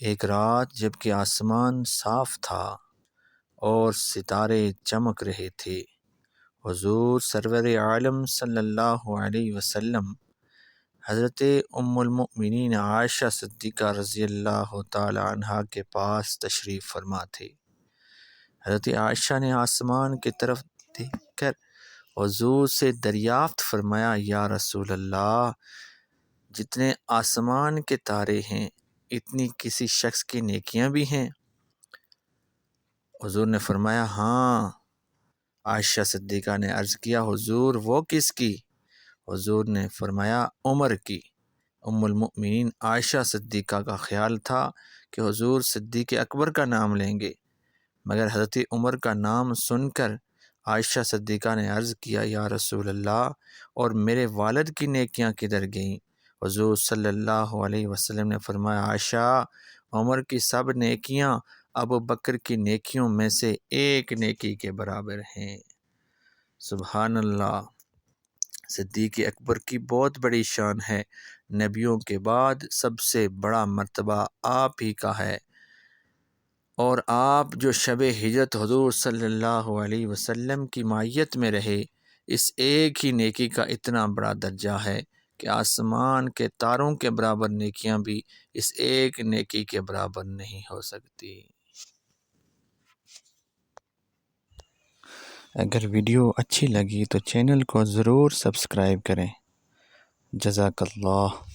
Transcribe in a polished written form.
ایک رات جب کہ آسمان صاف تھا اور ستارے چمک رہے تھے، حضور سرور عالم صلی اللہ علیہ وسلم حضرت ام المؤمنین عائشہ صدیقہ رضی اللہ تعالی عنہا کے پاس تشریف فرما تھے۔ حضرت عائشہ نے آسمان کی طرف دیکھ کر حضور سے دریافت فرمایا، یا رسول اللہ، جتنے آسمان کے تارے ہیں اتنی کسی شخص کی نیکیاں بھی ہیں؟ حضور نے فرمایا ہاں۔ عائشہ صدیقہ نے عرض کیا، حضور وہ کس کی؟ حضور نے فرمایا عمر کی۔ ام المؤمنین عائشہ صدیقہ کا خیال تھا کہ حضور صدیق اکبر کا نام لیں گے، مگر حضرت عمر کا نام سن کر عائشہ صدیقہ نے عرض کیا، یا رسول اللہ، اور میرے والد کی نیکیاں کدھر گئیں؟ حضور صلی اللہ علیہ وسلم نے فرمایا، عائشہ، عمر کی سب نیکیاں ابو بکر کی نیکیوں میں سے ایک نیکی کے برابر ہیں۔ سبحان اللہ۔ صدیق اکبر کی بہت بڑی شان ہے، نبیوں کے بعد سب سے بڑا مرتبہ آپ ہی کا ہے، اور آپ جو شب ہجرت حضور صلی اللہ علیہ وسلم کی معیت میں رہے، اس ایک ہی نیکی کا اتنا بڑا درجہ ہے کہ آسمان کے تاروں کے برابر نیکیاں بھی اس ایک نیکی کے برابر نہیں ہو سکتی۔ اگر ویڈیو اچھی لگی تو چینل کو ضرور سبسکرائب کریں۔ جزاک اللہ۔